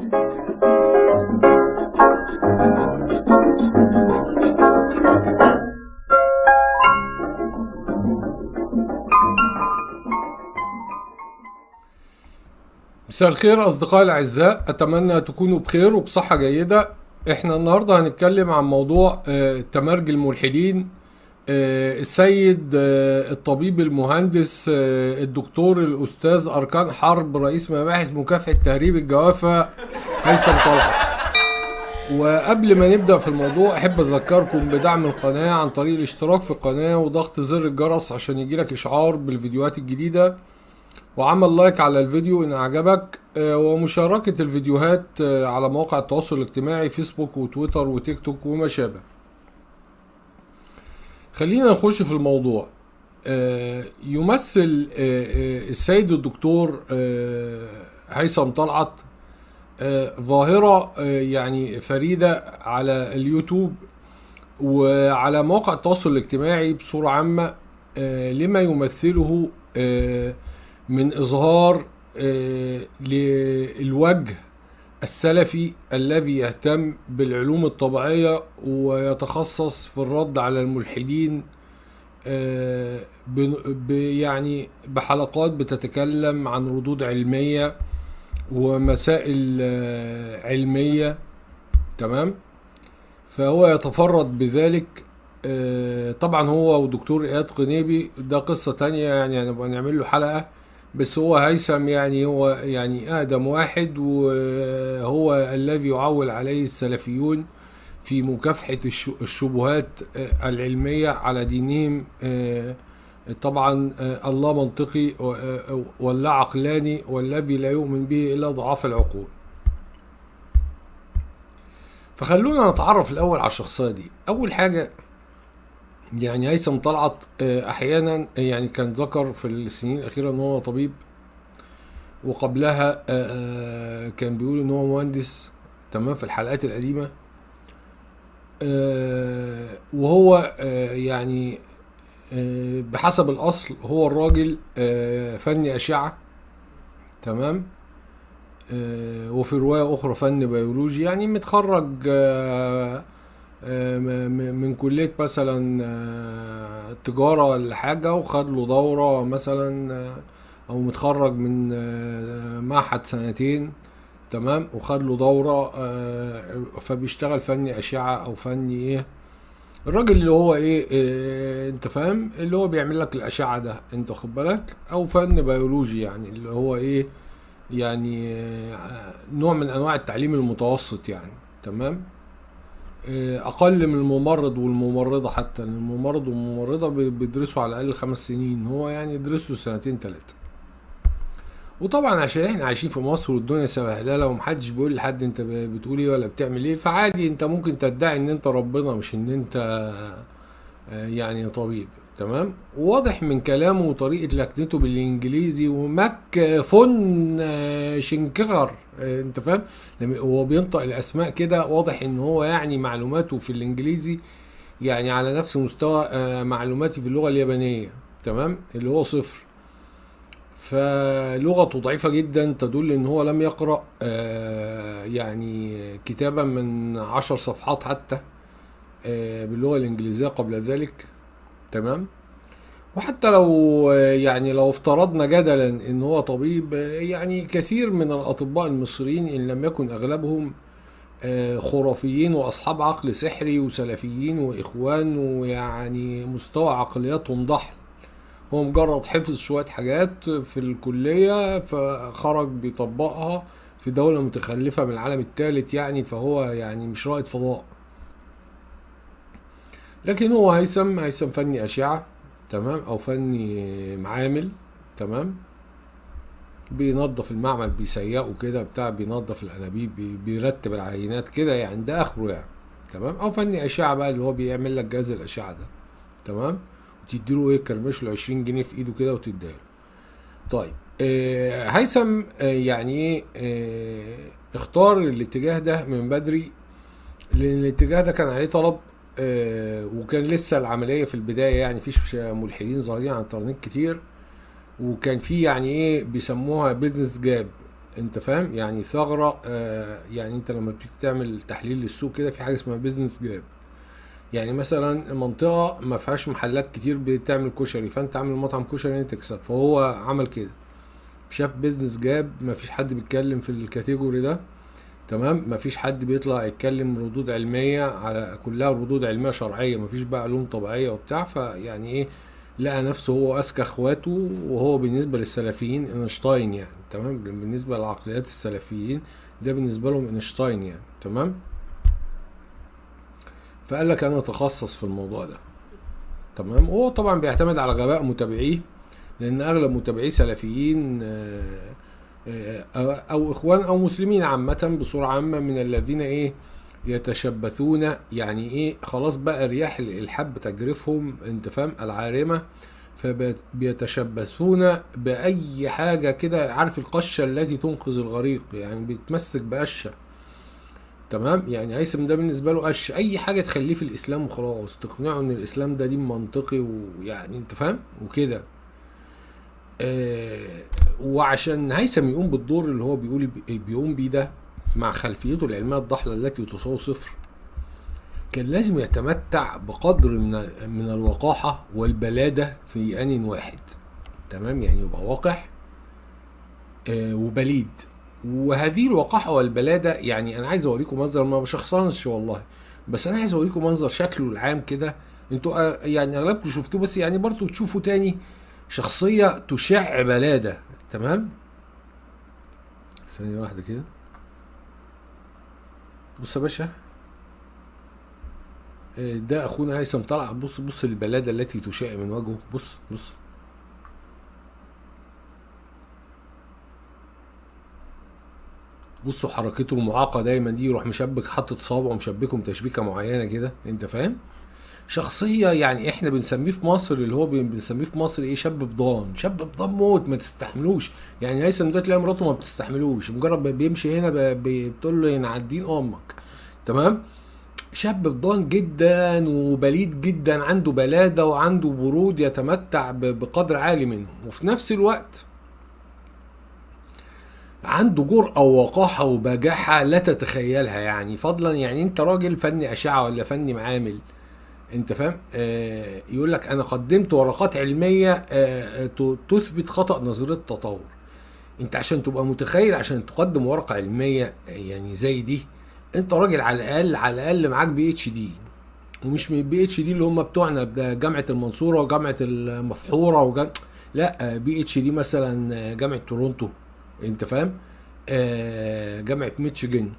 مساء الخير أصدقائي الأعزاء، أتمنى تكونوا بخير وبصحة جيدة. احنا النهاردة هنتكلم عن موضوع تمرج الملحدين. السيد الطبيب المهندس الدكتور الأستاذ أركان حرب رئيس مباحث مكافحة تهريب الجوافة هيثم طلعت. وقبل ما نبدأ في الموضوع أحب أذكركم بدعم القناة عن طريق الاشتراك في القناة وضغط زر الجرس عشان يجيلك إشعار بالفيديوهات الجديدة، وعمل لايك على الفيديو إن أعجبك، ومشاركة الفيديوهات على مواقع التواصل الاجتماعي فيسبوك وتويتر وتيك توك وما شابه. خلينا نخش في الموضوع. يمثل السيد الدكتور هيثم طلعت ظاهرة يعني فريدة على اليوتيوب وعلى مواقع التواصل الاجتماعي بصورة عامة، لما يمثله من إظهار للوجه السلفي الذي يهتم بالعلوم الطبيعية ويتخصص في الرد على الملحدين، يعني بحلقات بتتكلم عن ردود علمية ومسائل علمية. تمام، فهو يتفرد بذلك. طبعا هو ودكتور اياد قنيبي ده قصة تانية، يعني هنبقى نعمل له حلقة. بس هو هيثم يعني هو يعني اقدم واحد، وهو الذي يعول عليه السلفيون في مكافحة الشبهات العلمية على دينهم. طبعا الله منطقي ولا عقلاني، والذي لا يؤمن به الا ضعاف العقول. فخلونا نتعرف الاول على الشخصية دي. اول حاجة يعني هيثم طلعت احيانا يعني كان ذكر في السنين الاخيرة ان هو طبيب، وقبلها كان بيقول ان هو مهندس. تمام، في الحلقات القديمة. وهو يعني بحسب الاصل هو الراجل فني اشعة. تمام، وفي رواية اخرى فن بيولوجي، يعني متخرج من كلية مثلا تجارة ولا حاجة، وخد له دورة مثلا، او متخرج من معهد سنتين. تمام، وخد له دورة، فبيشتغل فني أشعة او فني ايه، الراجل اللي هو ايه انت فاهم، اللي هو بيعمل لك الأشعة ده، انت خد بالك، او فن بيولوجي، يعني اللي هو ايه، يعني نوع من انواع التعليم المتوسط يعني. تمام، اقل من الممرض والممرضة، حتى الممرض والممرضة بيدرسوا على الاقل 5 سنين، هو يعني يدرسوا 2-3 سنين. وطبعا عشان احنا عايشين في مصر والدنيا سبهلله ومحدش بيقول لحد انت بتقول ايه ولا بتعمل ايه، فعادي انت ممكن تدعي ان انت ربنا، مش ان انت يعني طبيب. تمام، واضح من كلامه وطريقة لكنته بالانجليزي ومك فن شنكغر، انت فاهم، لما هو بينطق الاسماء كده واضح ان هو يعني معلوماته في الانجليزي يعني على نفس مستوى معلوماتي في اللغة اليابانية. تمام، اللي هو صفر. فلغته ضعيفة جدا، تدل ان هو لم يقرأ يعني كتابا من 10 صفحات حتى باللغة الانجليزية قبل ذلك. تمام، وحتى لو يعني لو افترضنا جدلا ان هو طبيب، يعني كثير من الاطباء المصريين ان لم يكن اغلبهم خرافيين واصحاب عقل سحري وسلفيين واخوان، ويعني مستوى عقلياتهم ضحل. هو مجرد حفظ شوية حاجات في الكلية فخرج بيطبقها في دولة متخلفة من العالم الثالث، يعني فهو يعني مش رائد فضاء. لكن هو هيثم فني أشعة. تمام، أو فني معامل. تمام، بينظف المعمل، بيسيقه كده بتاع، بينظف الأنابيب، بيرتب العينات كده، يعني ده آخره يعني. تمام، أو فني أشعة بقى اللي هو بيعمل لك جهاز الأشعة ده. تمام، وتديله ايه، كرمش له 20 جنيه في ايده كده وتديله. طيب هيثم يعني ايه اختار الاتجاه ده من بدري، لان الاتجاه ده كان عليه طلب، وكان لسه العملية في البداية، يعني فيش ملحدين ظاهرين على الانترنت كتير، وكان في يعني ايه بيسموها بيزنس جاب. انت فاهم؟ يعني ثغرة. يعني انت لما بتيجي تعمل تحليل للسوق كده، في حاجة اسمها بيزنس جاب. يعني مثلا منطقة ما فيهاش محلات كتير بتعمل كشري، فانت عامل مطعم كشري انت تكسب، فهو عمل كده، شاف بيزنس جاب، ما فيش حد بيتكلم في الكاتيجوري ده. تمام، ما فيش حد بيطلع يتكلم ردود علمية، على كلها ردود علمية شرعية، ما فيش بقى علوم طبيعية وبتاع. فيعني ايه، لقى نفسه هو اذكى اخواته، وهو بالنسبة للسلفيين اينشتاين يعني. تمام، بالنسبة لعقليات السلفيين ده بالنسبة لهم اينشتاين يعني. تمام، فقال لك انا اتخصص في الموضوع ده. تمام، وهو طبعا بيعتمد على غباء متابعيه، لان اغلب متابعيه سلفيين او اخوان او مسلمين عامه بصوره عامه، من الذين ايه، يتشبثون، يعني ايه، خلاص بقى رياح الالحاد بتجرفهم، انت فاهم، العارمه، فبيتشبثون باي حاجه كده. عارف القشه التي تنقذ الغريق؟ يعني بيتمسك بقشه. تمام، يعني هيثم ده بالنسبه له قش اي حاجه تخليه في الاسلام وخلاص، تقنعه ان الاسلام ده دين منطقي، ويعني انت فاهم وكده. آه وعشان هيثم يقوم بالدور اللي هو بيقوم بيه ده، مع خلفيته العلميه الضحله التي تساوي صفر، كان لازم يتمتع بقدر من الوقاحه والبلاده في آن واحد. تمام، يعني يبقى وقح وبليد. وهذه الوقاحة والبلادة، يعني أنا عايز أوريكم منظر، ما بشخصنش والله، بس أنا عايز أوريكم منظر شكله العام كده. أنتوا يعني أغلبكم شفتوه، بس يعني برضو تشوفوا تاني شخصية تشع بلادة. تمام، ثانية واحدة كده. بص يا باشا، ده أخونا هيثم طلع. بص بص البلادة التي تشع من وجهه. بص بص، بصوا حركته المعاقة دايما دي، يروح مشبك، حاطط صابعه ومشبكهم تشبيكة معينة كده، أنت فاهم؟ شخصيه يعني احنا بنسميه في مصر، اللي هو بنسميه في مصر ايه، شاب بضان، شاب بضان موت، ما تستحملوش. يعني هيثم ده تلاقي مراته ما بتستحملوش، مجرد ما بيمشي هنا بتقول له نعدين امك. تمام، شاب بضان جدا وبليد جدا، عنده بلاده وعنده برود، يتمتع بقدر عالي منهم، وفي نفس الوقت عنده جرأة ووقاحة وبجاحة لا تتخيلها. يعني فضلا، يعني انت راجل فني أشعة ولا فني معامل، انت فاهم، يقول لك انا قدمت ورقات علميه تثبت خطا نظريه التطور. انت عشان تبقى متخيل، عشان تقدم ورقه علميه يعني زي دي، انت راجل على الاقل، على الاقل معاك PhD، ومش من PhD اللي هم بتوعنا ده جامعه المنصوره وجامعه المفحوره لا، PhD مثلا جامعه تورونتو، انت فاهم، جامعه ميتشيجن،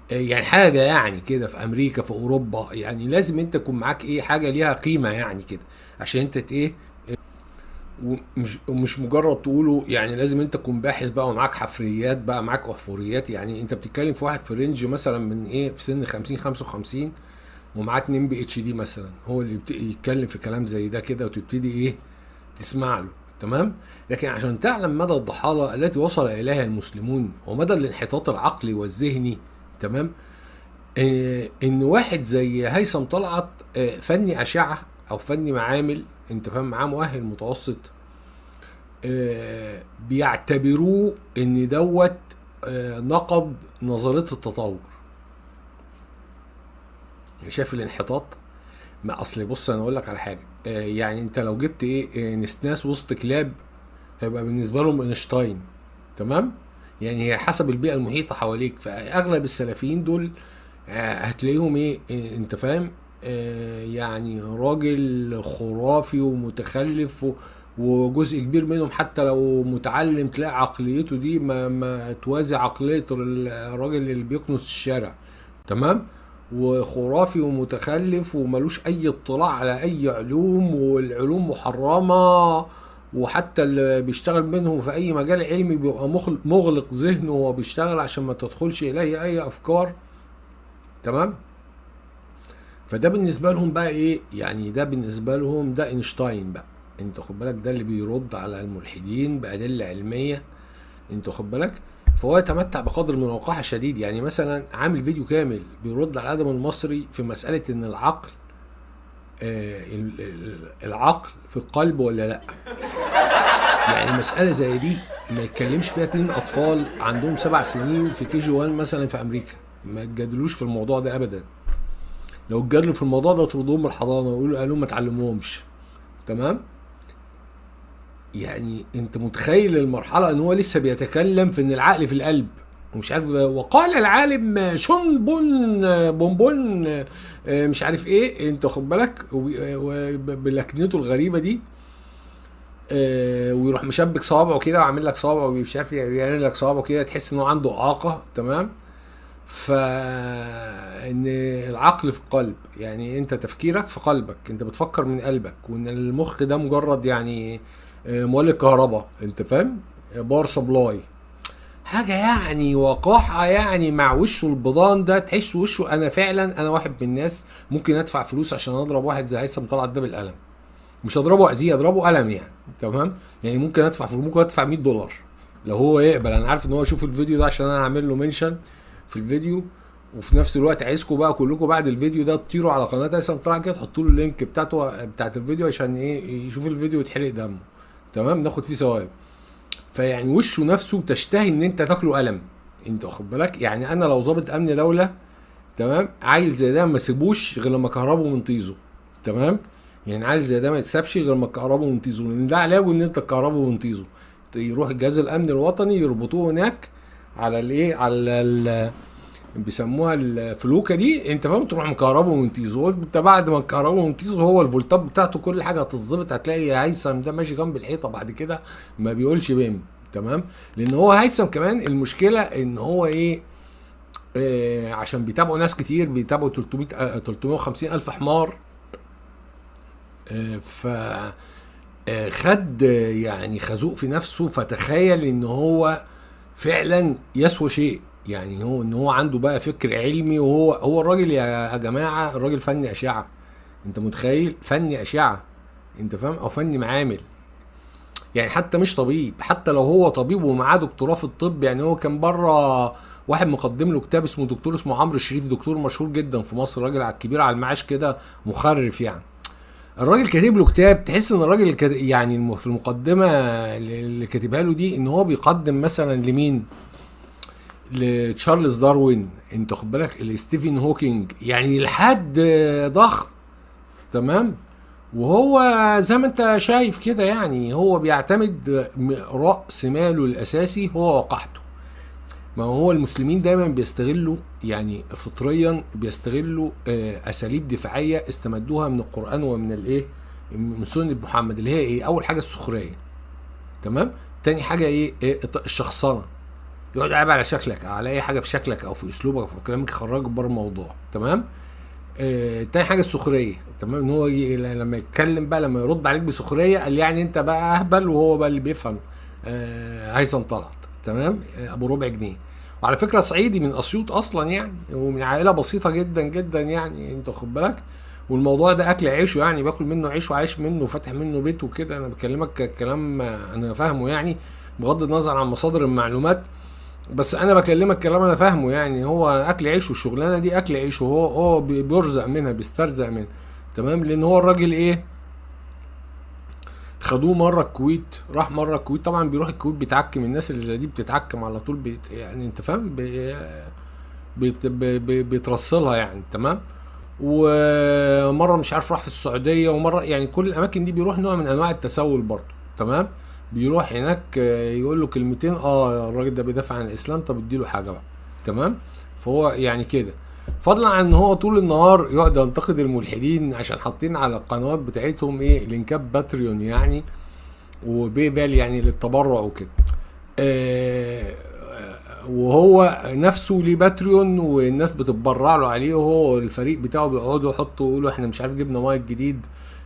يعني حاجه يعني كده في امريكا، في اوروبا. يعني لازم انت يكون معاك ايه، حاجه ليها قيمه يعني كده، عشان انت ايه، ومش مجرد تقوله. يعني لازم انت تكون باحث بقى، ومعاك حفريات بقى، معاك احفوريات. يعني انت بتتكلم في واحد في رينج مثلا من ايه، في سن 50 55، ومعاه 2 PhD مثلا، هو اللي يتكلم في كلام زي ده كده، وتبتدي ايه، تسمع له. تمام، لكن عشان تعلم مدى الضحالة التي وصل إليها المسلمون، ومدى الانحطاط العقلي والذهني، تمام، ان واحد زي هيثم طلعت فني اشعه او فني معامل، انت فاهم، معاه مؤهل متوسط، بيعتبروه ان دوت نقض نظريه التطور. شايف الانحطاط؟ ما اصل بص، انا اقول لك على حاجه، يعني انت لو جبت ايه نسناس وسط كلاب، هيبقى بالنسبه لهم اينشتاين. تمام، يعني هي حسب البيئه المحيطه حواليك. فاغلب السلفيين دول هتلاقيهم ايه، انت فاهم، يعني راجل خرافي ومتخلف، وجزء كبير منهم حتى لو متعلم تلاقي عقليته دي ما توازي عقلية الراجل اللي بيكنس الشارع. تمام، وخرافي ومتخلف وملوش اي اطلاع على اي علوم، والعلوم محرمة. وحتى اللي بيشتغل منهم في اي مجال علمي بيبقى مغلق ذهنه وهو بيشتغل، عشان ما تدخلش اليه اي افكار. تمام، فده بالنسبه لهم بقى ايه، يعني ده بالنسبه لهم ده اينشتاين بقى. انت خد بالك، ده اللي بيرد على الملحدين بادله علميه، انت خد بالك. فهو يتمتع بقدر من الوقاحه شديد. يعني مثلا عامل فيديو كامل بيرد على الادب المصري في مساله ان العقل، العقل في القلب ولا لا. يعني مساله زي دي ما يتكلمش فيها 2 اطفال عندهم 7 سنين في كي جي 1 مثلا في امريكا، ما تجادلوش في الموضوع ده ابدا. لو اتجادلوا في الموضوع ده طردوهم من الحضانه ويقولوا قالوا ما تعلموهمش. تمام. يعني انت متخيل المرحله ان هو لسه بيتكلم في ان العقل في القلب ومش عارف. وقال العالم شون بونبون مش عارف ايه، انت خد بالك بلكنته الغريبه دي. ويروح مشبك صوابعه كده وعامل لك صوابعه مش عارف يعمل لك صوابعه كده، تحس ان هو عنده اعاقه. تمام. فان العقل في القلب، يعني انت تفكيرك في قلبك، انت بتفكر من قلبك، وان المخ ده مجرد يعني مولد كهرباء، انت فاهم، باور سبلاي. حاجه يعني وقاحه يعني، مع وشه البيضان ده تحس وشه. انا فعلا انا واحد من الناس ممكن ادفع فلوس عشان اضرب واحد زي هيثم طلعت ده بالقلم. مش اضربه اذيه، اضربه قلم يعني. تمام. يعني ممكن ادفع فلوس، ممكن ادفع $100 لو هو يقبل. انا عارف ان هو يشوف الفيديو ده عشان انا هعمل له منشن في الفيديو. وفي نفس الوقت عايزكم بقى كلكم بعد الفيديو ده تطيروا على قناه هيثم طلع كده، تحطوا له اللينك بتاعت الفيديو عشان ايه يشوف الفيديو يتحرق دمه. تمام. ناخد فيه ثواب. فيعني وشه نفسه تشتهي ان انت تاكله قلم. انت واخد بالك؟ يعني انا لو ظابط امن دوله، تمام، عيل زي ده ما سيبوش غير لما كهربه من طيزه. تمام. يعني عيل زي ده ما يتسابش غير لما كهربه من طيزه، لان ده علاجه ان انت تكهربه من طيزه. يروح الجهاز الامن الوطني يربطوه هناك على الايه، على بيسموها الفلوكه دي، انت فاهم، تروح مكهربه من طيزه. انت بعد ما تكهربه من طيزه هو الفولتات بتاعته كل حاجه هتظبط، هتلاقي هيثم ده ماشي جنب الحيطه بعد كده ما بيقولش بيم. تمام. لان هو هيثم كمان المشكله ان هو ايه، عشان بيتابعوا ناس كتير، بيتابعوا 350 الف حمار. ف خد يعني خازوق في نفسه، فتخيل ان هو فعلا يسوى شيء. يعني هو ان هو عنده بقى فكر علمي، وهو الراجل يا جماعه، الراجل فني اشعه. انت متخيل؟ فني اشعه، انت فاهم، او فني معامل. يعني حتى مش طبيب، حتى لو هو طبيب ومعاه دكتوراه في الطب. يعني هو كان بره، واحد مقدم له كتاب اسمه دكتور، اسمه عمرو الشريف، دكتور مشهور جدا في مصر، راجل على الكبير على المعاش كده، مخرف يعني. الراجل كاتب له كتاب، تحس ان الراجل يعني في المقدمه اللي كاتبها له دي ان هو بيقدم مثلا لمين، لتشارلز داروين، انت خد بالك، لستيفن هوكينج، يعني لحد ضخم. تمام. وهو زي ما انت شايف كده، يعني هو بيعتمد رأس ماله الأساسي هو وقاحته. ما هو المسلمين دايما بيستغلوا، يعني فطريا بيستغلوا أساليب دفاعية استمدوها من القرآن ومن الإيه، من سنة محمد، اللي هي إيه؟ أول حاجة السخرية. تمام. تاني حاجة إيه الشخصنة، يقعد يلعب على شكلك، على أي حاجة في شكلك أو في أسلوبك أو في كلامك يخرجك بره الموضوع. تمام. تاني حاجه السخريه. تمام. ان هو لما يتكلم بقى، لما يرد عليك بسخريه، قال يعني انت بقى اهبل، وهو بقى اللي بيفهم. هيثم طلعت. تمام. ابو ربع جنيه. وعلى فكره صعيدي من اسيوط اصلا يعني، ومن عائله بسيطه جدا جدا يعني، انت خد بالك. والموضوع ده اكل عيشه، يعني باكل منه عيش وعايش منه وفاتح منه بيت وكده. انا بكلمك كلام انا فاهمه يعني، بغض النظر عن مصادر المعلومات. بس انا بكلمك كلام انا فاهمه يعني. هو اكل عيشه، الشغلانه دي اكل عيشه، هو بيرزق منها، بيسترزق منها. تمام. لان هو الراجل ايه، خدوه مره الكويت، راح مره الكويت. طبعا بيروح الكويت بيتعكم، الناس اللي زي دي بتتعكم على طول، يعني انت فاهم، بيترسلها يعني. تمام. ومره مش عارف راح في السعوديه، ومره يعني كل الاماكن دي بيروح نوع من انواع التسول برضه. تمام. بيروح هناك يقول له كلمتين، الراجل ده بيدافع عن الاسلام، طب اديله حاجه بقى. تمام. فهو يعني كده، فضلا عن ان هو طول النهار يقعد ينتقد الملحدين عشان حاطين على القنوات بتاعتهم ايه، لينكات باتريون يعني، وبيبال يعني للتبرع وكده. وهو نفسه ليه باتريون، والناس بتتبرع له عليه، وهو الفريق بتاعه بيقعدوا يحطوا يقولوا احنا مش عارف جبنا مايك جديد،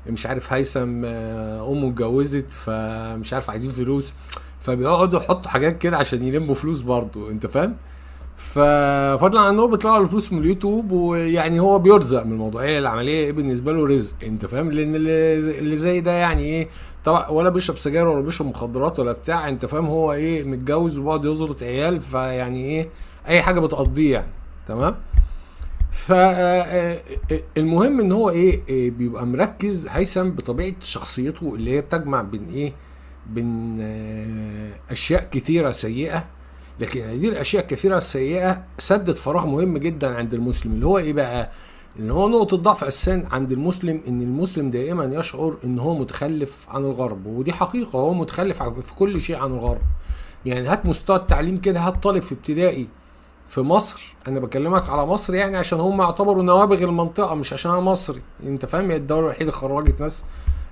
مش عارف هيثم امه اتجوزت، فمش عارف عايزين فلوس، فبيقعدوا يحطوا حاجات كده عشان يلموا فلوس برضه، انت فاهم. ففضلا عن انه بيطلع له فلوس من اليوتيوب، ويعني هو بيرزق من الموضوع. هي العمليه ايه بالنسبه له؟ رزق، انت فاهم. لان اللي زي ده يعني ايه، طبعا ولا بيشرب سجاير ولا بيشرب مخدرات ولا بتاع، انت فاهم. هو ايه، متجوز وبيقعد يزرط عيال، فيعني ايه، اي حاجه بتقضيه يعني. تمام. فالمهم ان هو ايه، بيبقى مركز هيثم بطبيعه شخصيته اللي هي بتجمع بين ايه، بين اشياء كثيره سيئه، لكن هذه الاشياء الكثيره السيئه سدت فراغ مهم جدا عند المسلم، اللي هو ايه بقى؟ ان هو نقطه ضعف اساسا عند المسلم، ان المسلم دائما يشعر ان هو متخلف عن الغرب، ودي حقيقه، هو متخلف في كل شيء عن الغرب. يعني هات مستوى التعليم كده، هات طالب في ابتدائي في مصر، انا بكلمك على مصر يعني عشان هم يعتبروا نوابغ المنطقه، مش عشان انا مصري، انت فاهم؟ هي الدوله الوحيده اللي خرجت ناس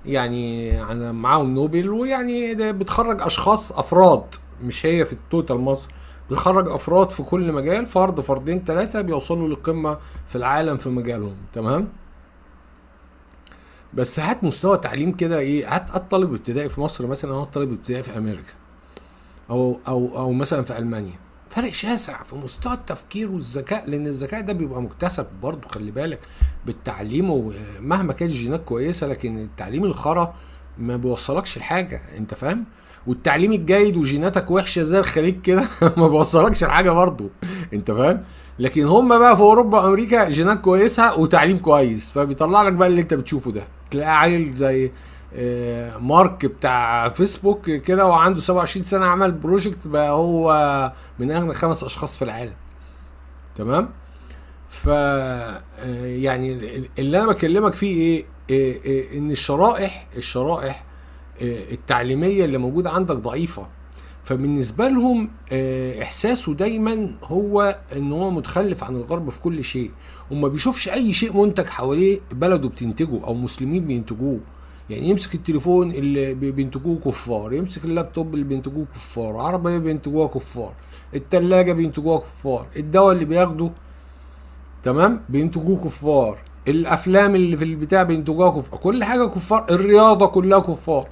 يعني معاهم نوبل، ويعني ده بتخرج اشخاص افراد، مش هي في التوتال مصر، بتخرج افراد في كل مجال، فرد فردين ثلاثه بيوصلوا للقمه في العالم في مجالهم، تمام. بس هات مستوى تعليم كده ايه، هات طالب ابتدائي في مصر مثلا، هات طالب ابتدائي في امريكا، او مثلا في المانيا، فرق شاسع في مستوى التفكير والذكاء، لان الذكاء ده بيبقى مكتسب برضه، خلي بالك بالتعليم، ومهما كانت الجينات كويسه، لكن التعليم الخرا ما بيوصلكش لحاجه، انت فاهم؟ والتعليم الجيد وجيناتك وحشه زي الخليج كده ما بيوصلكش لحاجه برضه، انت فاهم؟ لكن هم بقى في اوروبا وامريكا جينات كويسه وتعليم كويس، فبيطلع لك بقى اللي انت بتشوفه ده، تلاقي عيل زي مارك بتاع فيسبوك كده وعنده 27 سنه عمل بروجكت بقى هو من اغنى 5 اشخاص في العالم، تمام. ف يعني اللي انا بكلمك فيه ايه، ان الشرائح التعليميه اللي موجوده عندك ضعيفه، فبالنسبه لهم احساسه دايما هو ان هو متخلف عن الغرب في كل شيء، وما بيشوفش اي شيء منتج حواليه بلده بتنتجه او مسلمين بينتجوه. يعني يمسك التليفون اللي بينتجوه كفار، يمسك اللابتوب اللي بينتجوه كفار، عربيه بينتجوها كفار، التلاجة بينتجوها كفار، الدواء اللي بياخده تمام بينتجوه كفار، الافلام اللي في البتاع بينتجوها كفار، كل حاجه كفار، الرياضه كلها كفار.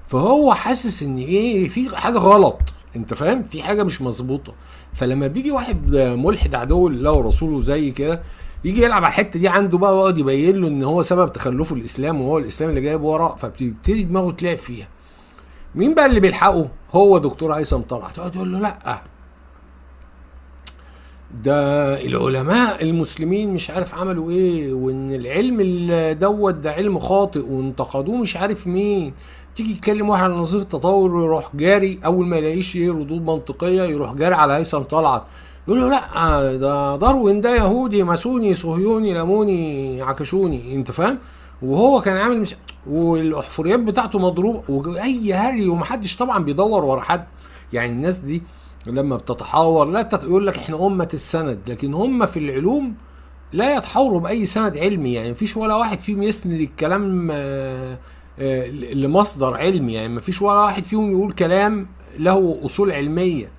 فهو حاسس ان ايه، في حاجه غلط، انت فاهم؟ في حاجه مش مظبوطه. فلما بيجي واحد ملحد عدو لله ورسوله زي كده، يجي يلعب على الحته دي عنده بقى، ويقعد يبين له ان هو سبب تخلفه الاسلام، وهو الاسلام اللي جايب ورا، فبتبتدي دماغه تلعب فيها. مين بقى اللي بيلحقه؟ هو دكتور هيثم طلعت، يقعد يقول له لا، ده العلماء المسلمين مش عارف عملوا ايه، وان العلم دوت ده علم خاطئ، وانتقدوه مش عارف مين. تيجي تكلم واحد على نظريه التطور، يروح جاري اول ما يلاقيش ايه ردود منطقيه، يروح جاري على هيثم طلعت، يقول له لا ده داروين ده يهودي ماسوني صهيوني لموني عكشوني، انت فاهم؟ وهو كان عامل مش، والاحفوريات بتاعته مضروبه، واي هري، ومحدش طبعا بيدور ورا حد. يعني الناس دي لما بتتحاور لا يقول لك احنا أمة السند، لكن هم في العلوم لا يتحاوروا بأي سند علمي، يعني مفيش ولا واحد فيهم يسند الكلام لمصدر علمي، يعني مفيش ولا واحد فيهم يقول كلام له أصول علمية،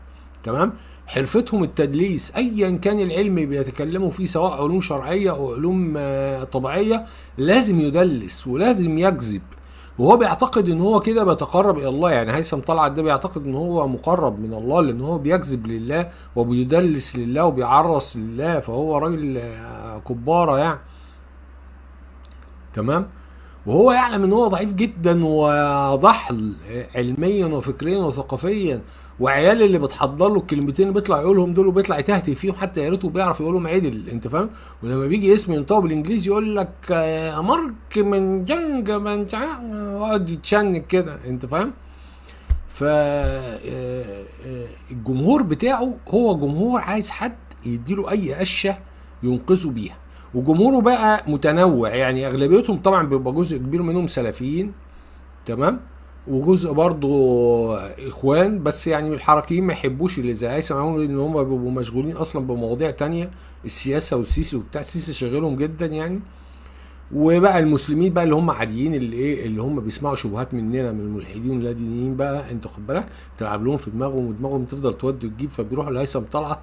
تمام. حرفتهم التدليس، ايا كان العلم بيتكلموا فيه، سواء علوم شرعية او علوم طبيعية، لازم يدلس ولازم يكذب، وهو بيعتقد ان هو كده بيتقرب الى الله. يعني هيثم طلعت ده بيعتقد ان هو مقرب من الله، لان هو بيكذب لله وبيدلس لله وبيعرس لله، فهو راجل كبارة يعني، تمام. وهو يعلم ان هو ضعيف جدا وضحل علميا وفكريا وثقافيا، وعيال اللي بتحضر له الكلمتين اللي بيطلع يقولهم دول وبيطلع يتهته فيهم، حتى يا ريته بيعرف يقولهم عدل، انت فاهم؟ ولما بيجي اسم ينطق بالانجليزي يقول لك مارك من جنج من يقعد يتشنج كده، انت فاهم؟ ف الجمهور بتاعه هو جمهور عايز حد يديله اي قشه ينقذه بيها، وجمهوره بقى متنوع، يعني اغلبيتهم طبعا بيبقى جزء كبير منهم سلفيين، تمام، وجزء برضه اخوان، بس يعني الحركيين ما يحبوش اللي زي هيثم عمرو، ان هم بيبقوا مشغولين اصلا بمواضيع تانية، السياسه والسيسي وبتاع، السيسي شغلهم جدا يعني. وبقى المسلمين بقى اللي هم عاديين، اللي ايه، اللي هم بيسمعوا شبهات مننا من الملحدين واللادينيين بقى، انت خد بالك تلعب لهم في دماغهم، ودماغهم تفضل تودي وتجيب، فبيروحوا لهيثم طلعت.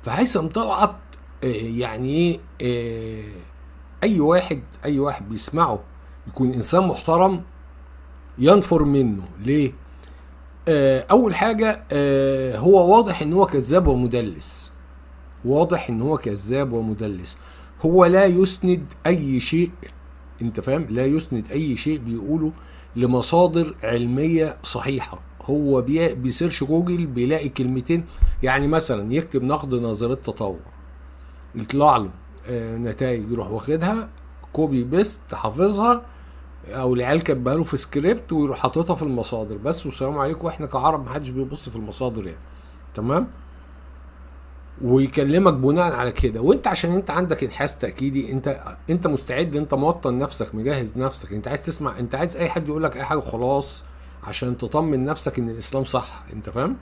فهيثم طلعت يعني ايه، اي واحد بيسمعه يكون انسان محترم ينفر منه. ليه؟ اول حاجه هو واضح ان هو كذاب ومدلس، واضح ان هو كذاب ومدلس، هو لا يسند اي شيء، انت فاهم؟ لا يسند اي شيء بيقوله لمصادر علميه صحيحه، هو بيسيرش جوجل بيلاقي كلمتين، يعني مثلا يكتب نقد نظريه التطور، يطلع له نتائج، يروح واخدها كوبي بيست حافظها او العيال كاتبه له في سكريبت ويروح حاططها في المصادر بس، والسلام عليكم. واحنا كعرب محدش بيبص في المصادر يعني. تمام. ويكلمك بناء على كده، وانت عشان انت عندك انحاز تاكيدي، انت مستعد، انت موطن نفسك، مجهز نفسك، انت عايز تسمع، انت عايز اي حد يقول لك اي حاجه خلاص عشان تطمن نفسك ان الاسلام صح. انت فاهم؟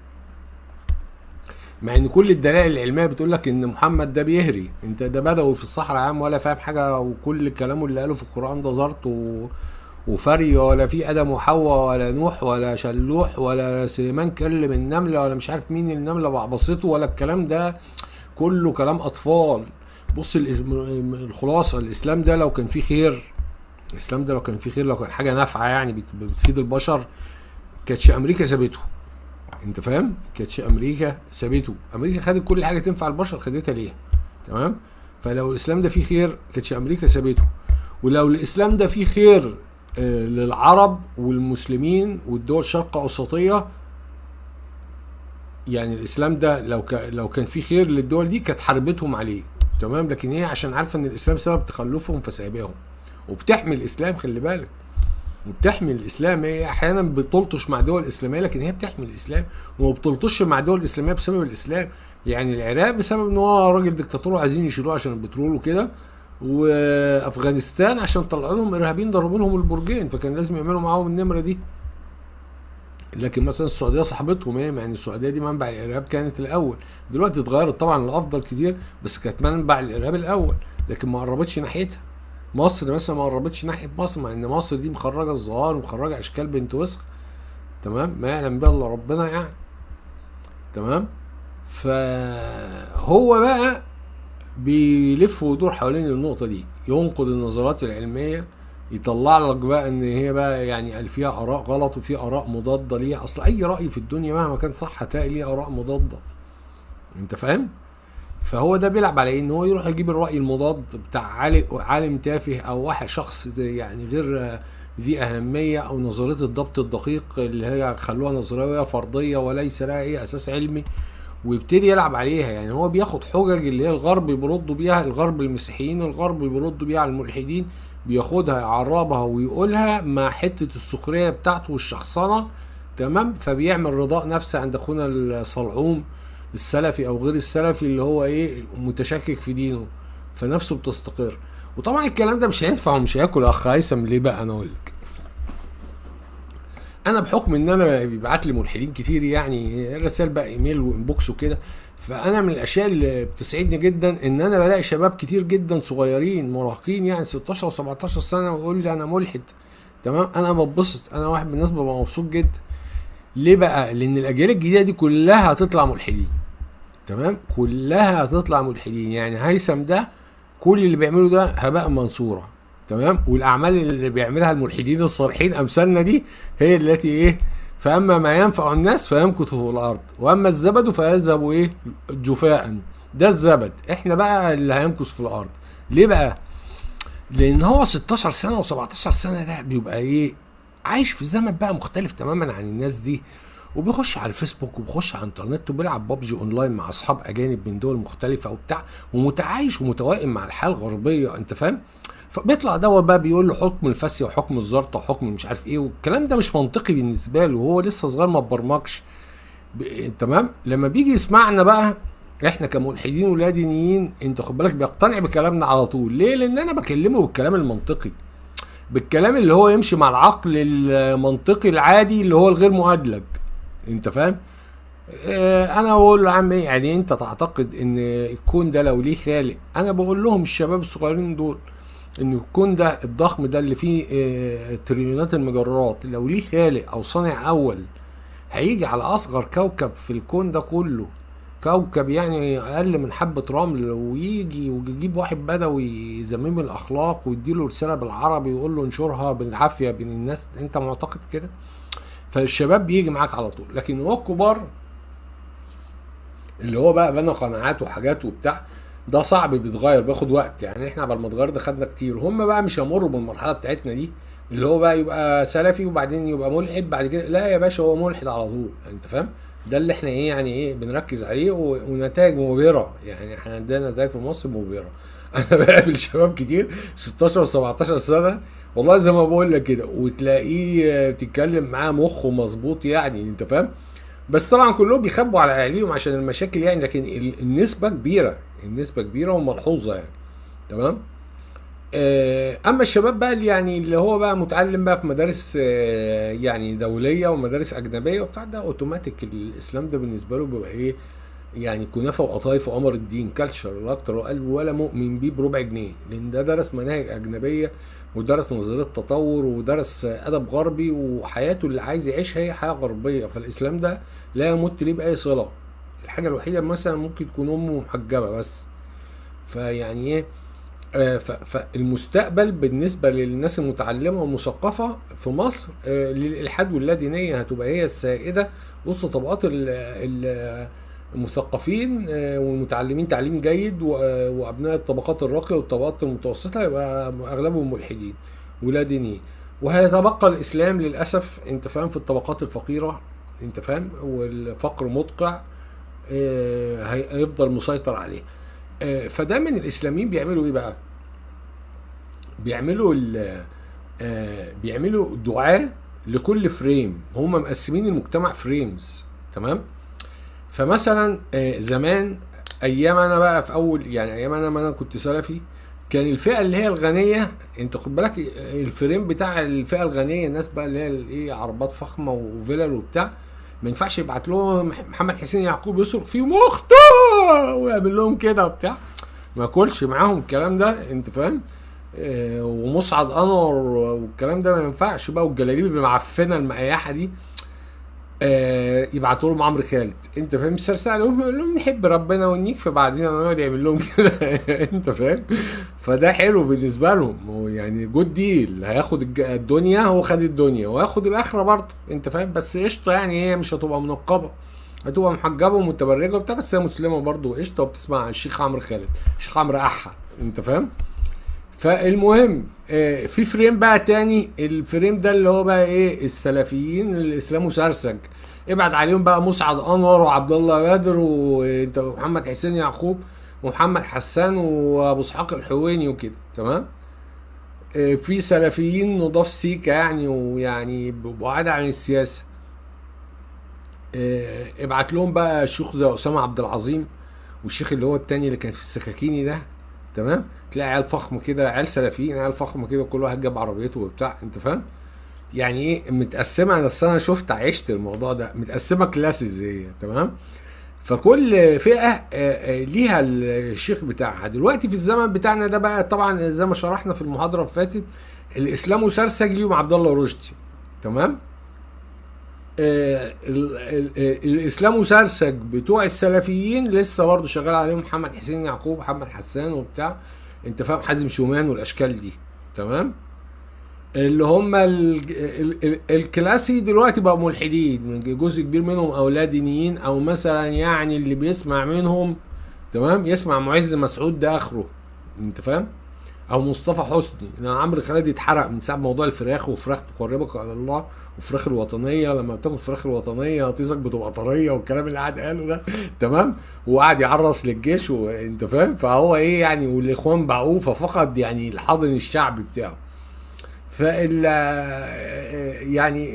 مع ان كل الدلائل العلميه بتقول لك ان محمد ده بيهري، انت ده بدوي في الصحراء يا عم، ولا فاهم حاجه، وكل كلامه اللي قاله في القران ده زرط وفري، ولا في ادم وحواء ولا نوح ولا شلوح ولا سليمان كلم النمله ولا مش عارف مين النمله بعبصته ولا الكلام ده، كله كلام اطفال. بص الخلاصه، الاسلام ده لو كان فيه خير، الاسلام ده لو كان فيه خير، لو كان حاجه نافعه يعني بتفيد البشر، كانتش امريكا سابته. انت فاهم؟ كانتش امريكا سابته. امريكا خدت كل حاجه تنفع البشر، خدتها ليه؟ تمام. فلو الاسلام ده فيه خير كانتش امريكا سابته. ولو الاسلام ده فيه خير للعرب والمسلمين والدول الشرق اوسطيه، يعني الاسلام ده لو كان فيه خير للدول دي كانت حاربتهم عليه. تمام. لكن هي عشان عارفه ان الاسلام سبب تخلفهم فسايباهم، وبتحمي الاسلام. خلي بالك، وبتحمي الاسلام. هي احيانا بتلطش مع دول اسلاميه، لكن هي بتحمي الاسلام، وما بتلطش مع دول اسلاميه بسبب الاسلام. يعني العراق بسبب ان هو راجل ديكتاتور وعايزين يشيلوه عشان البترول وكده، وافغانستان عشان طلعوا لهم ارهابيين ضربوا لهم البرجين، فكان لازم يعملوا معاهم النمره دي. لكن مثلا السعوديه صاحبتهم ايه، يعني السعوديه دي منبع الارهاب كانت الاول، دلوقتي اتغيرت طبعا للافضل كتير، بس كانت منبع الارهاب الاول، لكن ما قربتش ناحيتها. مصر مثلا ما قربتش ناحيه مصر، مع ان مصر دي مخرجه الظواهر ومخرجه اشكال بنت وسخ. تمام. ما يعلم بها الا ربنا يعني. تمام. فهو بقى بيلف ويدور حوالين النقطه دي، ينقد النظريات العلميه، يطلع لك بقى ان هي بقى يعني قال فيها اراء غلط وفي اراء مضاده ليها. اصل اي راي في الدنيا مهما كان صح هتلاقي ليه اراء مضاده. انت فاهم؟ فهو ده بيلعب على ان هو يروح يجيب الراي المضاد بتاع عالم تافه او واحد شخص يعني غير ذي اهميه، او نظريه الضبط الدقيق اللي هي خلوها نظريه فرضيه وليس لها اي اساس علمي، ويبتدي يلعب عليها. يعني هو بياخد حجج اللي هي الغرب بيردوا بيها، الغرب المسيحيين، الغرب بيردوا بيها على الملحدين، بياخدها يعربها ويقولها مع حته السخريه بتاعته والشخصنه. تمام. فبيعمل رضاء نفسي عند اخونا الصلعوم السلفي او غير السلفي اللي هو ايه متشكك في دينه، فنفسه بتستقر. وطبعا الكلام ده مش هينفع ومش هياكل اخ هيثم. ليه بقى؟ انا اقول لك. انا بحكم ان انا بيبعت لي ملحدين كتير، يعني رسائل بقى ايميل وانبوكس وكده، فانا من الاشياء اللي بتسعدني جدا ان انا بلاقي شباب كتير جدا صغيرين مراهقين يعني 16 و17 سنه ويقول لي انا ملحد. تمام. انا ببسط، انا واحد من الناس ببقى مبسوط جدا. ليه بقى؟ لان الاجيال الجديده دي كلها هتطلع ملحدين. تمام. كلها هتطلع ملحدين. يعني هيثم ده كل اللي بيعمله ده هباء منصوره. تمام. والاعمال اللي بيعملها الملحدين الصالحين امثالنا دي هي التي ايه، فاما ما ينفع الناس فيمكث في الارض، واما الزبد فيذهب ايه جفاء. ده الزبد، احنا بقى اللي هيمكث في الارض. ليه بقى؟ لان هو 16 سنه و17 سنه ده بيبقى ايه، عايش في زمن بقى مختلف تماما عن الناس دي، وبيخش على الفيسبوك وبيخش على الانترنت وبيلعب بابجي اونلاين مع اصحاب اجانب من دول مختلفه وبتاع، ومتعايش ومتوائم مع الحياه الغربيه. انت فاهم؟ فبيطلع دوت بقى بيقول له حكم الفاسيه وحكم الزرطه وحكم مش عارف ايه، والكلام ده مش منطقي بالنسبه له وهو لسه صغير ما اتبرمجش. تمام. لما بيجي يسمعنا بقى احنا كملحدين ولا دينيين، انت خد بالك بيقتنع بكلامنا على طول. ليه؟ لان انا بكلمه بالكلام المنطقي، بالكلام اللي هو يمشي مع العقل المنطقي العادي اللي هو الغير مؤدلج. انت فاهم؟ انا بقول له يا عم يعني انت تعتقد ان الكون ده لو ليه خالق، انا بقول لهم الشباب الصغيرين دول ان الكون ده الضخم ده اللي فيه تريليونات المجرات لو ليه خالق او صانع اول، هيجي على اصغر كوكب في الكون ده كله، كوكب يعني اقل من حبة رمل، ويجي ويجيب واحد بدوي يذمم الاخلاق ويديله رسالة بالعربي ويقول له انشرها بالعافية بين الناس؟ انت معتقد كده؟ فالشباب بيجي معاك على طول. لكن هو الكبار اللي هو بقى بنى قناعات وحاجات وبتاع، ده صعب بيتغير، بياخد وقت. يعني احنا على ما اتغير ده خدنا كتير، هم بقى مش هيمروا بالمرحله بتاعتنا دي اللي هو بقى يبقى سلفي وبعدين يبقى ملحد بعد كده. لا يا باشا، هو ملحد على طول. انت فاهم؟ ده اللي احنا ايه يعني ايه بنركز عليه، ونتائج مبهره. يعني احنا عندنا نتائج في مصر مبهره. انا بقابل شباب كتير 16 و17 سنه، والله زي ما بقول لك كده، وتلاقيه بتتكلم معاه مخه مظبوط، يعني انت فاهم. بس طبعا كلهم بيخبوا على اهاليهم عشان المشاكل يعني، لكن النسبه كبيره، النسبه كبيره وملحوظه يعني. تمام. اما الشباب بقى اللي يعني اللي هو بقى متعلم بقى في مدارس يعني دوليه ومدارس اجنبيه وبتاع، ده اوتوماتيك الاسلام ده بالنسبه له بيبقى ايه، يعني كنافه وقطايف وقمر الدين كلتشر لا اكتر وقال ولا مؤمن بيه بربع جنيه، لان ده درس مناهج اجنبيه ودرس نظريه تطور ودرس ادب غربي، وحياته اللي عايز يعيشها هي حياه غربيه، فالاسلام ده لا يمت ليه باي صله. الحاجه الوحيده مثلا ممكن تكون امه محجبه بس. فيعني ايه، فالمستقبل بالنسبه للناس المتعلمه والمثقفه في مصر للالحاد واللادينيه هتبقى هي السائده وسط طبقات المثقفين والمتعلمين تعليم جيد، وابناء الطبقات الراقيه والطبقات المتوسطه يبقى اغلبهم ملحدين ولادينيين. وهيتبقى الاسلام للاسف انت فاهم في الطبقات الفقيره، انت فاهم، والفقر مدقع هيفضل مسيطر عليه. فدايما الاسلاميين بيعملوا ايه بقى؟ بيعملوا بيعملوا دعاة لكل فريم، هم مقسمين المجتمع فريمز. تمام. فمثلا زمان، ايام انا بقى في اول يعني ايام انا ما انا كنت سلفي، كان الفئه اللي هي الغنيه، انت خد بالك الفريم بتاع الفئه الغنيه، الناس بقى اللي هي الايه عربات فخمه وفلل وبتاع، ما ينفعش يبعت لهم محمد حسين يعقوب يصرخ فيهم اخته ويعمل لهم كده وبتاع، ما اكلش معاهم الكلام ده، انت فاهم. ومسعد انور والكلام ده ما ينفعش بقى، والجلاليب المعفنه المقيحه دي يبعتوا لهم عمرو خالد، انت فاهم، سرسع لهم يقول لهم نحب ربنا ونكفي بعدين ويقعد يعمل لهم كده. انت فاهم. فده حلو بالنسبه لهم، هو يعني جود ديل، هياخد الدنيا، هو خد الدنيا وهياخد الاخره برضه، انت فاهم، بس قشطه يعني هي مش هتبقى منقبه، هتبقى محجبه ومتبرجه وبتاع، بس هي مسلمه برضه قشطه، وبتسمع عن الشيخ عمرو خالد، الشيخ عمرو احا، انت فاهم. فالمهم في فريم بقى تاني، الفريم ده اللي هو بقى ايه السلفيين اللي اسلامه سرسج، ابعد عليهم بقى مسعد انور وعبد الله بدر ومحمد حسين يعقوب ومحمد حسان وابو اسحاق الحويني وكده. تمام. في سلفيين نضاف سيكا يعني، ويعني بعاد عن السياسه، ابعت لهم بقى شيوخ زي اسامه عبد العظيم، والشيخ اللي هو التاني اللي كان في السكاكيني ده. تمام. تلاقي عيال فخم كده، عيال سلفيين، عيال فخم كده، كل واحد جاب عربيته وبتاع، انت فاهم. يعني ايه متقسمه، انا شفت عشت الموضوع ده متقسمه كلاسز هي. تمام. فكل فئه ليها الشيخ بتاعها. دلوقتي في الزمن بتاعنا ده بقى طبعا زي ما شرحنا في المحاضره اللي فاتت، الاسلام وسرسج ليهم عبد الله رشدي. تمام. الاسلام وسرسج بتوع السلفيين لسه برضه شغال عليهم محمد حسين يعقوب، محمد حسان وبتاع، انت فاهم، حازم شومان والاشكال دي. تمام. اللي هم الكلاسي دلوقتي بقوا ملحدين، جزء كبير منهم اولاد دينيين، او مثلا يعني اللي بيسمع منهم تمام يسمع معز مسعود ده اخره، انت فاهم، او مصطفى حسني، لان عمرو خالد اتحرق من ساعه موضوع الفراخ، وفراخ تقربك على الله، وفراخ الوطنيه لما بتاخد فراخ الوطنيه طيزك بتبقى طريه، والكلام اللي قاعد قاله ده. تمام. وقعد يعرس للجيش، وانت فاهم، فهو ايه يعني، والاخوان باعوه، ففقد يعني الحاضن الشعبي بتاعه. فال يعني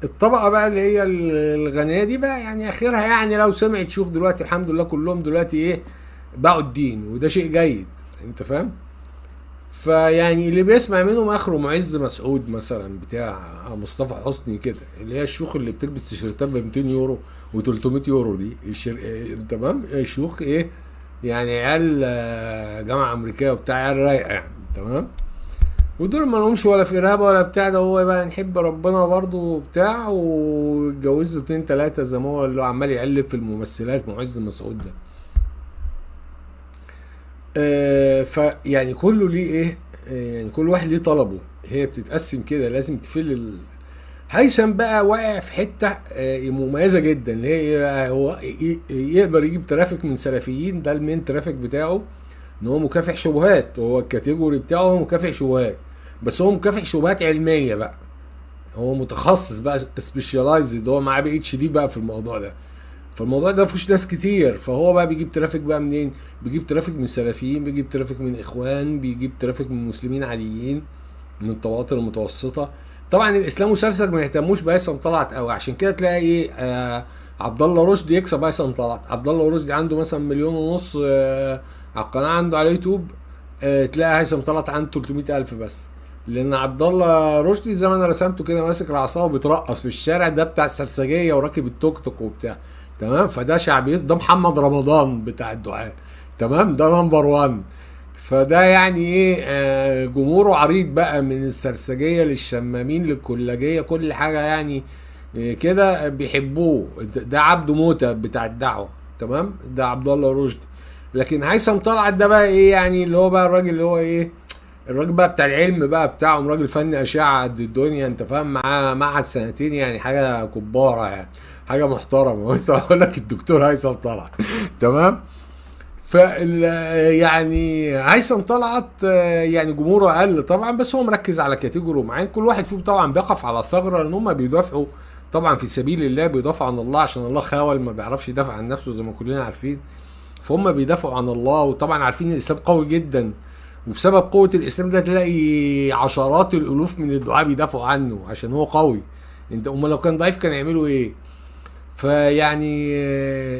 الطبقه بقى اللي هي الغنيه دي بقى، يعني اخرها يعني لو سمعت شيوخ دلوقتي الحمد لله كلهم دلوقتي ايه باعوا الدين، وده شيء جيد، انت فاهم. فيعني اللي بيسمع منهم اخره معز مسعود مثلا بتاع مصطفى حسني كده، اللي هي الشيوخ اللي بتلبس تيشيرتات ب 200 يورو و300 يورو دي تمام، شيوخ ايه يعني، عيال جامعه امريكيه وبتاع، عيال رايقه يعني. تمام. ودول ما لهمش ولا في ارهاب ولا بتاع، ده هو بقى نحب ربنا برضه وبتاع، واتجوز له 2 3 زي ما هو اللي عمال يقلب في الممثلات معز مسعود ده. فيعني كله ليه ايه، يعني كل واحد ليه طلبه، هي بتتقسم كده، لازم تفل هيثم بقى واقع في حته مميزه جدا، اللي هي إيه بقى، هو يقدر يجيب ترافيك من سلفيين، ده المين ترافيك بتاعه، ان هو مكافح شبهات، هو الكاتيجوري بتاعه هو مكافح شبهات، بس هو مكافح شبهات علميه بقى، هو متخصص بقى سبيشالايزد، هو معاه بي اتش دي بقى في الموضوع ده. فالموضوع ده مفيهوش ناس كتير، فهو بقى بيجيب ترافيك بقى منين؟ بيجيب ترافيك من سلفيين، بيجيب ترافيك من اخوان، بيجيب ترافيك من مسلمين عاديين، من الطبقات المتوسطه. طبعا الاسلام وسلسك ما يهتموش بهيثم طلعت قوي، عشان كده تلاقي ايه، عبد الله رشدي يكسب هيثم طلعت. عبد الله رشدي عنده مثلا مليون ونص على القناه عنده على يوتيوب، تلاقي هيثم طلعت عنده 300 الف بس. لان عبد الله رشدي زي ما انا رسمته كده ماسك العصا وبيترقص في الشارع، ده بتاع السرسجيه وراكب التوك توك وبتاع، تمام. فده شعبيته، ده محمد رمضان بتاع الدعاء، تمام، ده نمبر 1. فده يعني ايه، جمهوره عريض بقى من السرسجيه للشمامين للكلاجيه، كل حاجه يعني كده بيحبوه. ده عبده موته بتاع الدعوه، تمام، ده عبد الله رشدي. لكن هيثم طلعت ده بقى ايه يعني، اللي هو بقى الراجل اللي هو ايه، الراجل بقى بتاع العلم بقى بتاعهم، راجل فني اشعه قد الدنيا، انت فاهم، معاه معهد سنتين، يعني حاجه كباره يعني، حاجه محترمه. وانت اقول لك الدكتور هيثم طلعت، تمام. فال يعني هيثم طلعت يعني جمهوره اقل طبعا، بس هو مركز على كاتيجوري معين. كل واحد فيهم طبعا بيقف على الثغره، لان هم بيدافعوا طبعا في سبيل الله، بيدافعوا عن الله، عشان الله خاول ما بيعرفش يدافع عن نفسه زي ما كلنا عارفين. فهم بيدافعوا عن الله، وطبعا عارفين الاسلام قوي جدا، وبسبب قوه الاسلام ده تلاقي عشرات الالوف من الدعاء بيدافعوا عنه عشان هو قوي. انت امال لو كان ضعيف كان يعملوا ايه؟ فيعني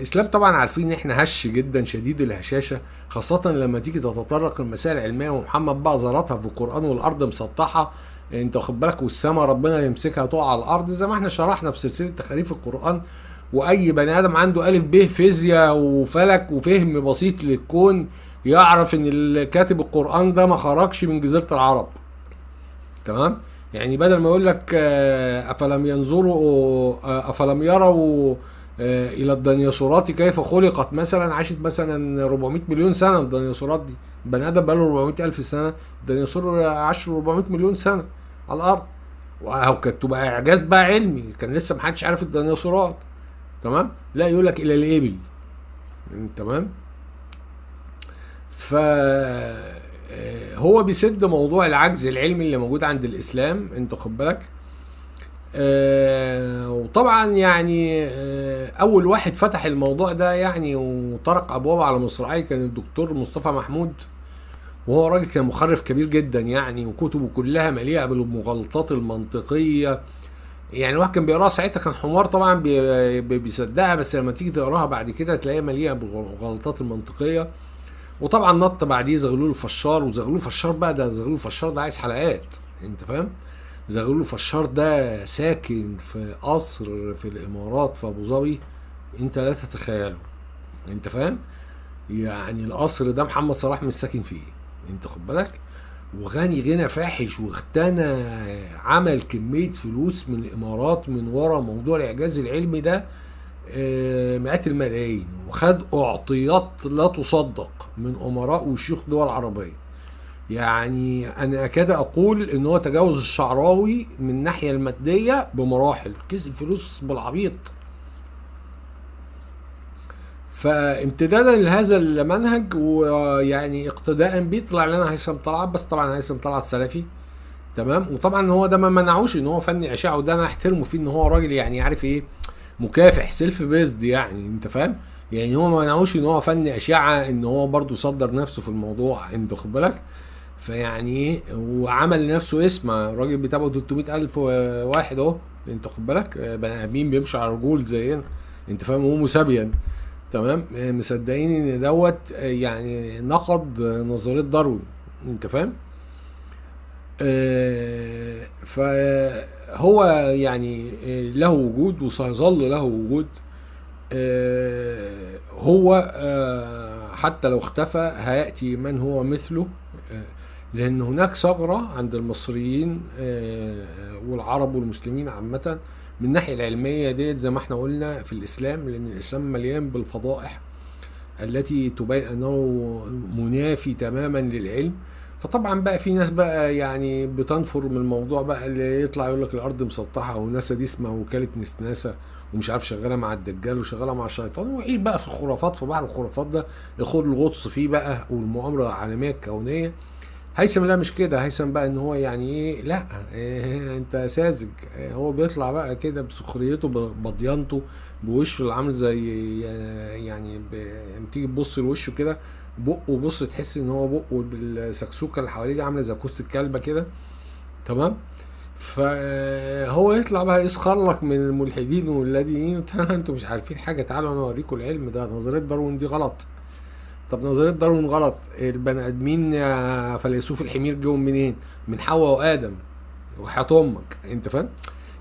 اسلام طبعا عارفين احنا هش جدا، شديد الهشاشه، خاصه لما تيجي تتطرق للمسائل العلميه، ومحمد بقى زارتها في القران، والارض مسطحه انت واخد بالك، والسماء ربنا يمسكها تقع على الارض، زي ما احنا شرحنا في سلسله تخاريف القران. واي بني ادم عنده الف ب فيزياء وفلك وفهم بسيط للكون يعرف ان كاتب القران ده ما خرجش من جزيره العرب، تمام. يعني بدل ما يقول لك افلم ينظروا افلم يروا الى الديناصورات كيف خلقت، مثلا عاشت مثلا 400 مليون سنه الديناصورات دي، بني ادم بقى له 400 الف سنه، الديناصور عاش 400 مليون سنه على الارض، وكانت تبقى اعجاز بقى علمي، كان لسه ما حدش عارف الديناصورات، تمام. لا يقول لك الى الابل، تمام. ف هو بيسد موضوع العجز العلمي اللي موجود عند الاسلام، انت خد بالك. وطبعا يعني اول واحد فتح الموضوع ده يعني وطرق ابوابه على مصراعيه كان الدكتور مصطفى محمود، وهو راجل كان مخرف كبير جدا يعني، وكتبه كلها مليئه بالمغالطات المنطقيه. يعني الواحد كان بيقراها ساعتها كان حمار طبعا بيصدقها، بس لما تيجي تقراها بعد كده تلاقيها مليئه بالمغالطات المنطقيه. وطبعا نط بعديه زغلول الفشار، وزغلول الفشار بقى ده، زغلول الفشار ده عايز حلقات، انت فاهم. زغلول الفشار ده ساكن في قصر في الامارات في ابو ظبي، انت لا تتخيله، انت فاهم. يعني القصر ده محمد صلاح مش ساكن فيه، انت خد بالك. وغني غنى فاحش، واغتنى، عمل كمية فلوس من الامارات من ورا موضوع الاعجاز العلمي ده، مئات الملايين، وخد اعطيات لا تصدق من امراء وشيوخ دول عربيه. يعني انا اكاد اقول ان هو تجاوز الشعراوي من الناحيه الماديه بمراحل، كسب فلوس بالعبيط. فامتدادا لهذا المنهج ويعني اقتداء بيه طلع لنا هيثم طلعت، بس طبعا هيثم طلعت سلفي، تمام. وطبعا هو ده ما منعوش ان هو فني اشعه، وده انا احترمه فيه، ان هو راجل يعني عارف ايه، مكافح سيلف بيزد يعني، انت فاهم. يعني هو ما منعوش ان هو فني اشعه، ان هو برضو صدر نفسه في الموضوع، انت خد بالك. فيعني ايه، وعمل لنفسه اسم، راجل بيتابعه 300 الف واحد اهو، انت خد بالك، بني ادمين بيمشوا على رجول زينا، انت فاهم، هو مسابيا، تمام. مصدقين ان دوت يعني نقد نظريه داروين، انت فاهم. فهو يعني له وجود وسيظل له وجود. هو حتى لو اختفى هيأتي من هو مثله، لأن هناك ثغرة عند المصريين والعرب والمسلمين عامة من الناحية العلمية ديت، زي ما احنا قلنا في الإسلام، لأن الإسلام مليان بالفضائح التي تبين أنه منافي تماما للعلم. فطبعا بقى في ناس بقى يعني بتنفر من الموضوع بقى، اللي يطلع يقول لك الارض مسطحه، وناسا دي اسمها وكاله نسناسه، ومش عارف شغاله مع الدجال وشغاله مع الشيطان، ويعيش بقى في الخرافات، في بحر الخرافات ده ياخد الغطس فيه بقى، والمؤامره العالميه الكونيه هيثم لا مش كده، هيثم بقى ان هو يعني ايه، لا إيه انت ساذج. هو بيطلع بقى كده بسخريته ببضيانته، بوشه اللي عامل زي يعني لما تيجي تبص لوشه كده، بقه بص تحس ان هو بقه بالسكسوكه اللي حواليه دي عامله زي كوس الكلبه كده. تمام. فهو يطلع بقى يسخر لك من الملحدين واللادينيين، انتوا مش عارفين حاجه، تعالوا انا اوريكم العلم ده، نظريه داروين دي غلط. طب نظريه داروين غلط، البني ادمين يا فيلسوف الحمير جم منين؟ من حواء وادم وحياة امك، انت فاهم؟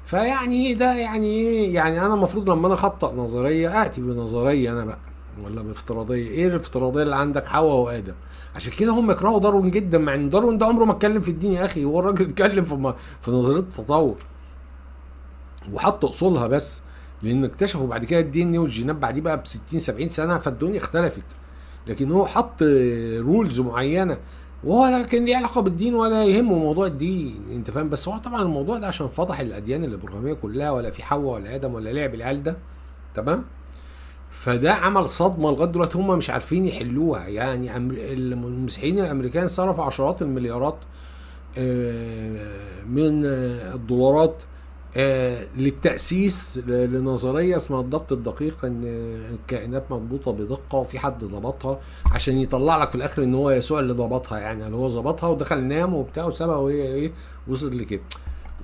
فيعني ده يعني ايه، يعني انا المفروض لما انا اخطأ نظريه اتي بنظريه انا بقى، ولا بافتراضيه؟ ايه الافتراضيه اللي عندك؟ حواء وادم. عشان كده هم يكرهوا داروين جدا، مع ان داروين ده عمره ما اتكلم في الدين يا اخي، هو الراجل اتكلم في نظريه التطور وحط اصولها بس، لان اكتشفوا بعد كده الدي ان ايه والجينات بعديه بقى ب 60 70 سنه، فالدنيا اختلفت. لكن هو حط رولز معينه، وهو لا كان ليه علاقه بالدين ولا يهمه موضوع الدين، انت فاهم؟ بس هو طبعا الموضوع ده عشان فضح الاديان الابراهيميه كلها، ولا في حواء ولا ادم ولا لعب العيال ده. تمام. فده عمل صدمه لغايه دلوقتي هم مش عارفين يحلوها. يعني المسيحيين الامريكان صرفوا عشرات المليارات من الدولارات للتأسيس لنظرية اسمها الضبط الدقيق، ان الكائنات مضبوطة بدقة وفي حد ضبطها، عشان يطلع لك في الاخر ان هو يسوع اللي ضبطها، يعني اللي هو ظبطها ودخل نام وبتاع وسابها وهي ايه، وصلت لكده.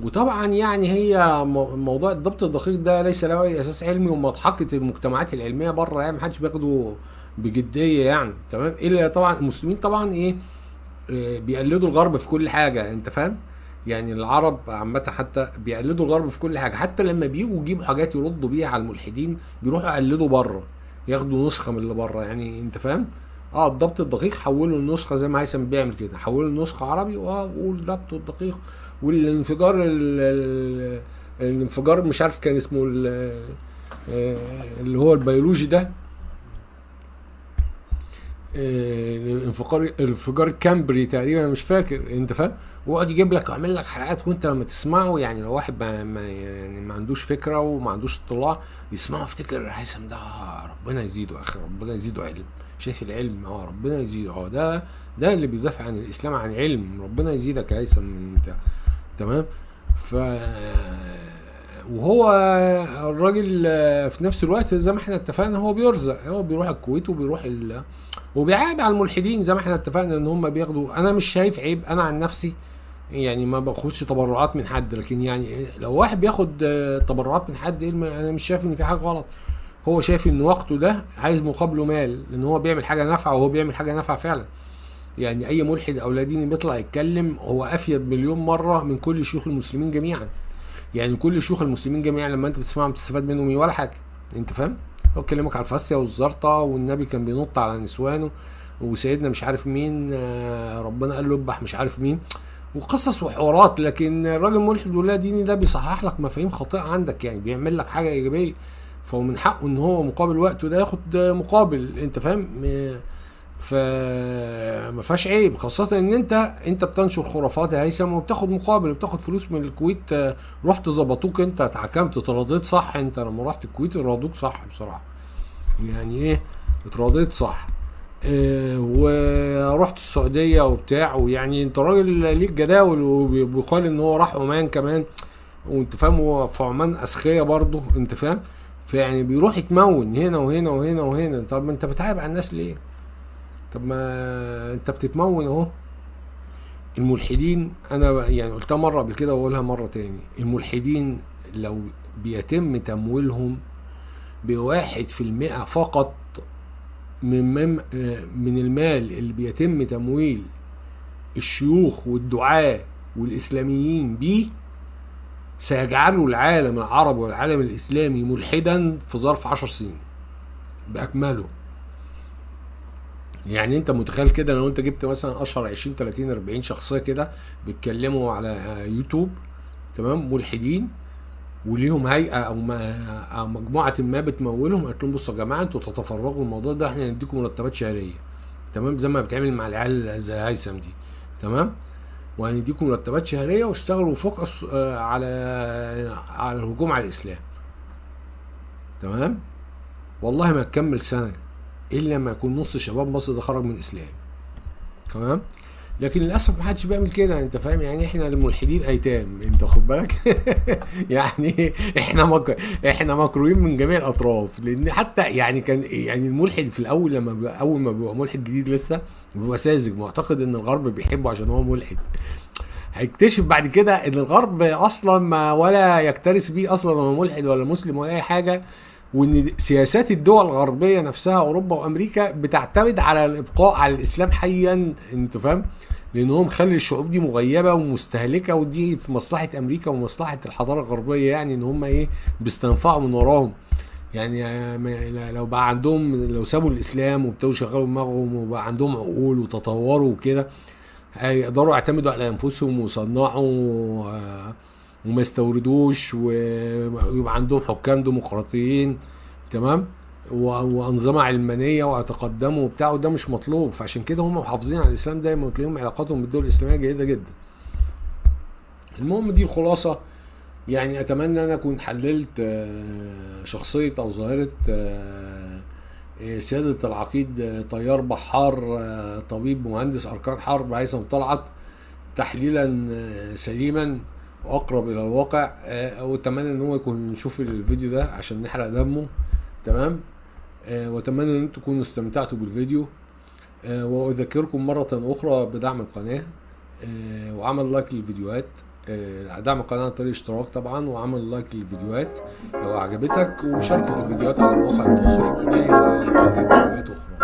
وطبعا يعني هي موضوع الضبط الدقيق ده ليس له اي اساس علمي، ومضحكة المجتمعات العلمية بره، يعني محدش بياخده بجدية يعني. تمام. الا طبعا المسلمين طبعا ايه، بيقلدوا الغرب في كل حاجة، انت فاهم؟ يعني العرب عامة حتى بيقلدوا الغرب في كل حاجة، حتى لما بيجوا يجيبوا حاجات يردوا بيها على الملحدين بيروحوا يقلدوا بره، ياخدوا نسخة من اللي بره، يعني انت فاهم؟ اه الضبط الدقيق حولوا النسخة زي ما هيثم بيعمل كده، حولوا النسخة عربي وقول الضبط الدقيق. والانفجار الانفجار مش عارف كان اسمه اللي هو البيولوجي ده، الانفجار الكامبري تقريبا، مش فاكر، انت فاهم؟ ويقعد يجيب لك ويعمل لك حلقات، وانت لما تسمعه يعني لو واحد يعني ما عندوش فكره وما عندوش اطلاع يسمعه يفتكر هيثم ده ربنا يزيده يا اخي، ربنا يزيده علم، شايف العلم، ربنا يزيده، ده اللي بيدافع عن الاسلام عن علم، ربنا يزيدك يا هيثم من بتاع. تمام. ف وهو الراجل في نفس الوقت زي ما احنا اتفقنا هو بيرزق، هو بيروح الكويت وبيروح وبيعاب على الملحدين زي ما احنا اتفقنا ان هم بياخدوا. انا مش شايف عيب انا عن نفسي، يعني ما باخدش تبرعات من حد، لكن يعني لو واحد بياخد تبرعات من حد انا مش شايف ان في حاجه غلط. هو شايف ان وقته ده عايز مقابله مال، لان هو بيعمل حاجه نافعه، وهو بيعمل حاجه نافعه فعلا. يعني اي ملحد او لا ديني بيطلع يتكلم هو افيد مليون مره من كل شيوخ المسلمين جميعا. يعني كل شيوخ المسلمين جميعا لما انت بتسمعهم بتستفاد منهم ولا حاجه، انت فاهم؟ هو كلمك على الفاسيه والزرطه، والنبي كان بينط على نسوانه، وسيدنا مش عارف مين ربنا قال له اذبح مش عارف مين، وقصص وحوارات. لكن الراجل ملحد ولا ديني ده بيصحح لك مفاهيم خاطئه عندك، يعني بيعمل لك حاجه ايجابيه، فهو من حقه ان هو مقابل وقته ده ياخد مقابل، انت فاهم؟ فما فيهاش عيب، خاصة ان انت بتنشر خرافات يا هيثم وبتاخد مقابل وبتاخد فلوس من الكويت. رحت ظبطوك، انت اتحكمت، اتراضيت صح، انت لما رحت الكويت راضوك صح بصراحة، يعني ايه، اتراضيت صح. ورحت السعودية وبتاع، ويعني انت راجل ليك جداول، وبيقال ان هو راح عمان كمان، وانت فاهم هو في عمان اسخية برضه، انت فاهم؟ فيعني بيروح يتمون هنا وهنا وهنا وهنا. طب ما انت بتعب على الناس ليه؟ طب ما انت بتتمون اهو. الملحدين انا يعني قلتها مره قبل كده واقولها مره تاني، الملحدين لو بيتم تمويلهم ب1% فقط من المال اللي بيتم تمويل الشيوخ والدعاة والاسلاميين بيه، سيجعلوا العالم العربي والعالم الاسلامي ملحدا في ظرف 10 سنين باكمله. يعني انت متخيل كده لو انت جبت مثلا اشهر 20 30 40 شخصيه كده بيتكلموا على يوتيوب، تمام، ملحدين، وليهم هيئه أو مجموعه ما بتمولهم، قلت لهم بصوا يا جماعه انتوا تتفرغوا الموضوع ده، احنا هنديكم مرتبات شهريه، تمام، زي ما بتعمل مع العيال زي هيثم دي، تمام، وهنديكم مرتبات شهريه واشتغلوا فوكس على الهجوم على الاسلام، تمام. والله ما تكمل سنه الا لما يكون نص شباب مصر ده خرج من الاسلام، تمام. لكن للاسف ما حدش بيعمل كده، انت فاهم؟ يعني احنا الملحدين ايتام، انت واخد بالك؟ يعني احنا مكروهين من جميع الاطراف، لان حتى يعني كان يعني الملحد في الاول لما اول ما بيبقى ملحد جديد لسه بيبقى ساذج، معتقد ان الغرب بيحبه عشان هو ملحد. هيكتشف بعد كده ان الغرب اصلا ما ولا يكترث بيه اصلا هو ملحد ولا مسلم ولا اي حاجه، وان سياسات الدول الغربيه نفسها اوروبا وامريكا بتعتمد على الابقاء على الاسلام حيا، انت فاهم؟ لان هو مخلي الشعوب دي مغيبه ومستهلكه، ودي في مصلحه امريكا ومصلحه الحضاره الغربيه، يعني ان هم ايه بيستنفعوا من وراهم. يعني لو بقى عندهم، لو سابوا الاسلام وابتدوا يشغلوا دماغهم وبقى عندهم عقول وتطوروا وكده، هيقدروا يعتمدوا على انفسهم ويصنعوا وما يستوردوش، ويبقى عندهم حكام ديمقراطيين، تمام، وانظمه علمانيه ويتقدموا وبتاع، وده مش مطلوب. فعشان كده هم محافظين على الاسلام دايما، وتلاقيهم علاقاتهم بالدول الاسلاميه جيده جدا. المهم دي الخلاصه. يعني اتمنى ان انا اكون حللت شخصيه او ظاهره سيادة العقيد طيار بحار، طبيب مهندس أركان حرب هيثم طلعت، تحليلا سليما وأقرب إلى الواقع. وأتمنى إن هو يكون يشوف الفيديو ده عشان نحرق دمه، تمام. وأتمنى إن انتم تكونوا استمتعتوا بالفيديو. وأذكركم مرة أخرى بدعم القناة، وعمل لايك للفيديوهات، دعم القناة عن طريق اشتراك طبعا، وعمل لايك للفيديوهات لو عجبتك، ومشاركة الفيديوهات على مواقع التواصل الاجتماعي، وتنزيل فيديوهات أخرى.